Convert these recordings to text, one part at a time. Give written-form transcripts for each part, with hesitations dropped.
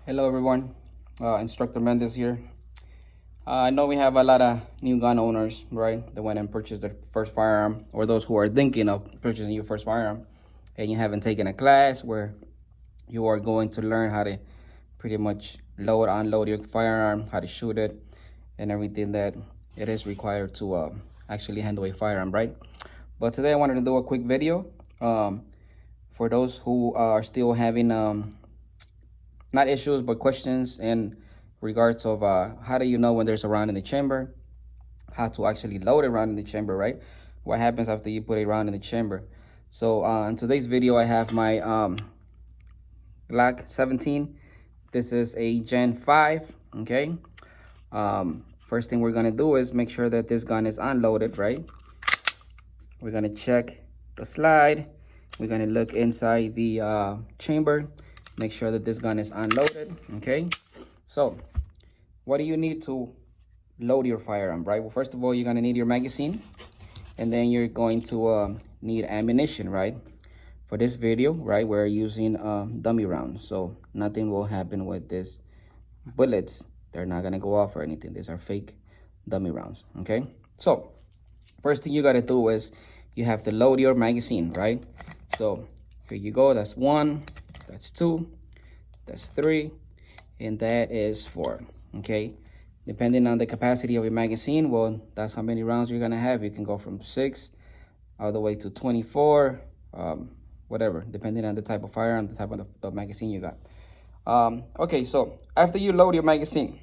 Hello everyone, Instructor Mendez here. I know we have a lot of new gun owners, right? That went and purchased their first firearm, or those who are thinking of purchasing your first firearm, and you haven't taken a class where you are going to learn how to pretty much load, unload your firearm, how to shoot it, and everything that it is required to actually handle a firearm, right? But today I wanted to do a quick video for those who are still having not issues but questions in regards of how do you know when there's a round in the chamber, how to actually load a round in the chamber, right? What happens after you put a round in the chamber. So in today's video I have my Glock 17. This is a Gen 5, okay? First thing we're gonna do is make sure that this gun is unloaded, right? We're gonna check the slide. We're gonna look inside the chamber, make sure that this gun is unloaded, okay? So what do you need to load your firearm, right? Well, first of all, you're gonna need your magazine, and then you're going to need ammunition, right? For this video, right, we're using dummy rounds, so nothing will happen with this bullets. They're not gonna go off or anything. These are fake dummy rounds, okay? So first thing you gotta do is you have to load your magazine, right? So here you go, that's 1, that's 2, that's 3, and that is 4, okay? Depending on the capacity of your magazine, well, that's how many rounds you're gonna have. You can go from 6 all the way to 24, whatever, depending on the type of firearm, the type of the magazine you got. Okay, so after you load your magazine,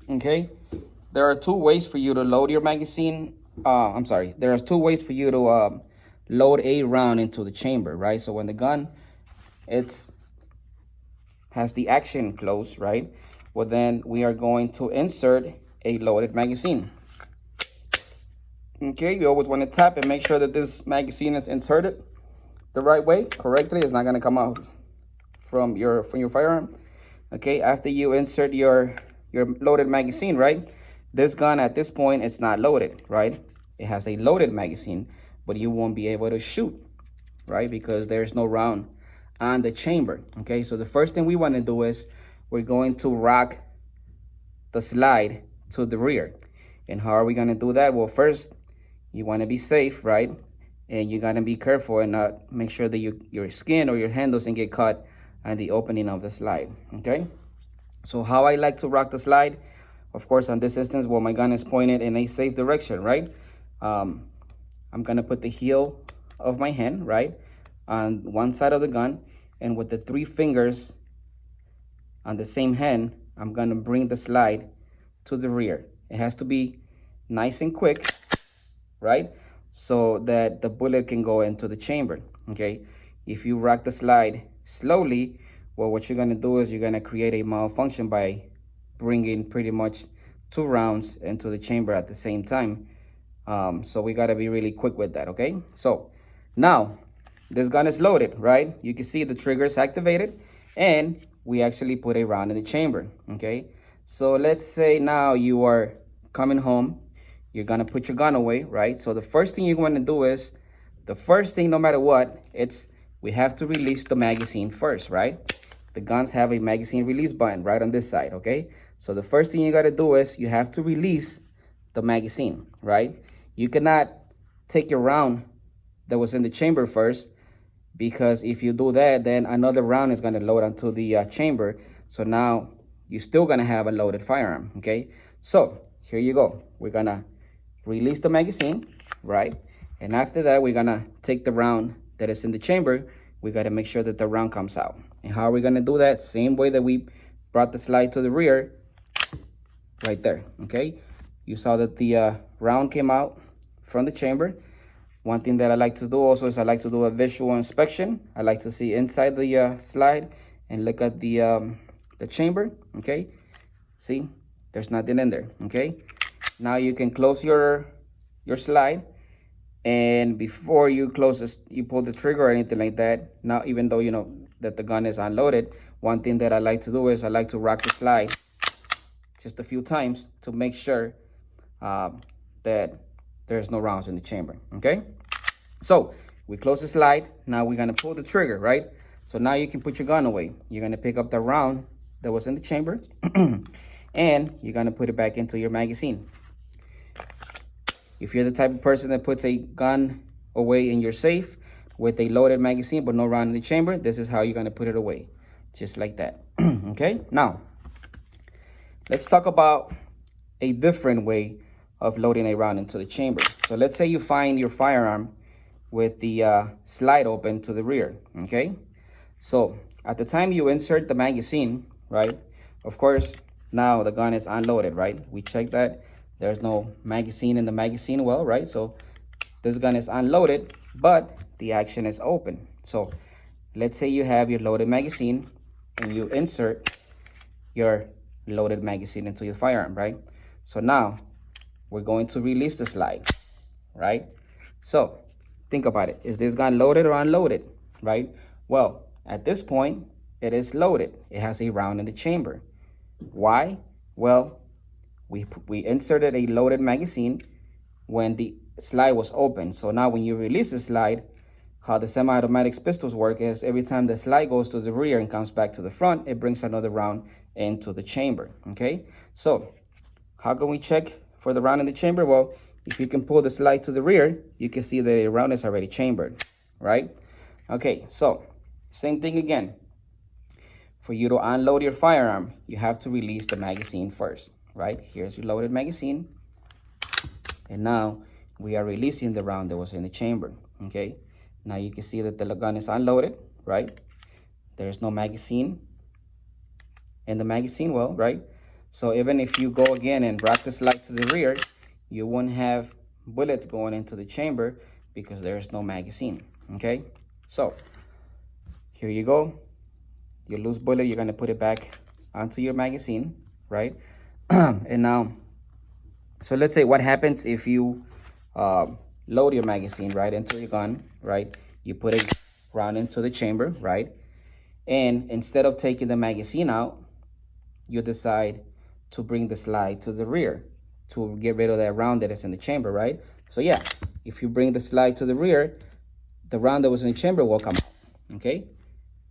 okay, there are 2 ways for you to load your magazine. There's 2 ways for you to load a round into the chamber, right? So when the gun has the action closed, right? Well, then we are going to insert a loaded magazine. Okay, you always want to tap and make sure that this magazine is inserted the right way, correctly. It's not going to come out from your firearm. Okay, after you insert your loaded magazine, right? This gun at this point, it's not loaded, right? It has a loaded magazine, but you won't be able to shoot, right? Because there's no round on the chamber. Okay, so the first thing we want to do is we're going to rock the slide to the rear. And how are we going to do that? Well, first you want to be safe, right? And you got to be careful and not make sure that your skin or your hand doesn't get caught on the opening of the slide. Okay, so how I like to rock the slide, of course, on this instance, well, my gun is pointed in a safe direction, right? I'm gonna put the heel of my hand, right, on one side of the gun, and with the 3 fingers on the same hand, I'm gonna bring the slide to the rear. It has to be nice and quick, right, so that the bullet can go into the chamber. Okay, if you rock the slide slowly, well, what you're gonna do is you're gonna create a malfunction by bringing pretty much 2 rounds into the chamber at the same time. So we got to be really quick with that. Okay, so now this gun is loaded, right? You can see the trigger is activated and we actually put a round in the chamber. Okay, so let's say now you are coming home, you're gonna put your gun away, right? So the first thing you want to do is, no matter what, we have to release the magazine first, right? The guns have a magazine release button right on this side. Okay, so the first thing you got to do is you have to release the magazine, right? You cannot take your round that was in the chamber first, because if you do that, then another round is going to load onto the chamber. So now you're still going to have a loaded firearm. Okay, so here you go. We're going to release the magazine, right? And after that, we're going to take the round that is in the chamber. We got to make sure that the round comes out. And how are we going to do that? Same way that we brought the slide to the rear, right there. Okay, you saw that the round came out from the chamber. One thing that I like to do also is I like to do a visual inspection. I like to see inside the slide and look at the chamber. Okay, see, there's nothing in there. Okay, now you can close your slide, and before you close this, you pull the trigger or anything like that. Now, even though you know that the gun is unloaded, one thing that I like to do is I like to rock the slide just a few times to make sure that there's no rounds in the chamber. Okay, so we close the slide. Now we're gonna pull the trigger, right? So now you can put your gun away. You're gonna pick up the round that was in the chamber, and you're gonna put it back into your magazine. If you're the type of person that puts a gun away in your safe with a loaded magazine but no round in the chamber, this is how you're gonna put it away, just like that. Okay, now let's talk about a different way of loading a round into the chamber. So let's say you find your firearm with the slide open to the rear, okay? So at the time you insert the magazine, right? Of course, now the gun is unloaded, right? We check that there's no magazine in the magazine well, right? So this gun is unloaded, but the action is open. So let's say you have your loaded magazine and you insert your loaded magazine into your firearm, right? So now we're going to release the slide, right? So think about it. Is this gun loaded or unloaded, right? Well, at this point, it is loaded. It has a round in the chamber. Why? Well, we inserted a loaded magazine when the slide was open. So now when you release the slide, how the semi-automatic pistols work is every time the slide goes to the rear and comes back to the front, it brings another round into the chamber, okay? So how can we check for the round in the chamber? Well, if you can pull the slide to the rear, you can see that a round is already chambered, right? Okay, so same thing again. For you to unload your firearm, you have to release the magazine first, right? Here's your loaded magazine. And now we are releasing the round that was in the chamber, okay? Now you can see that the gun is unloaded, right? There's no magazine in the magazine well, right? So even if you go again and rack the slide to the rear, you won't have bullets going into the chamber because there's no magazine, okay? So here you go. Your loose bullet, you're gonna put it back onto your magazine, right? And now, so let's say what happens if you load your magazine right into your gun, right? You put a round into the chamber, right? And instead of taking the magazine out, you decide to bring the slide to the rear to get rid of that round that is in the chamber, right? So yeah, if you bring the slide to the rear, the round that was in the chamber will come out, okay?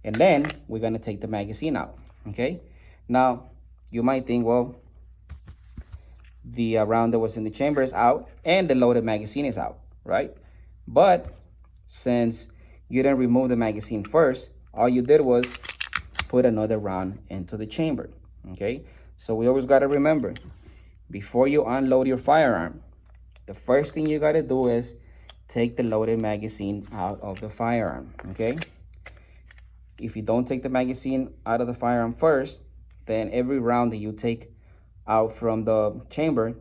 And then we're gonna take the magazine out, okay? Now, you might think, well, the round that was in the chamber is out and the loaded magazine is out, right? But since you didn't remove the magazine first, all you did was put another round into the chamber, okay? So we always gotta remember, before you unload your firearm, the first thing you gotta do is take the loaded magazine out of the firearm, okay? If you don't take the magazine out of the firearm first, then every round that you take out from the chamber,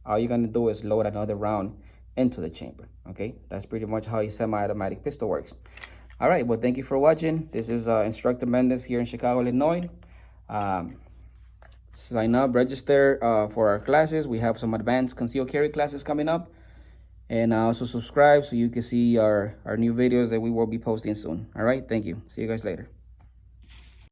all you're gonna do is load another round into the chamber, okay? That's pretty much how a semi-automatic pistol works. All right, well, thank you for watching. This is Instructor Mendez here in Chicago, Illinois. Sign up, register for our classes. We have some advanced concealed carry classes coming up. And also subscribe so you can see our new videos that we will be posting soon. All right, thank you. See you guys later.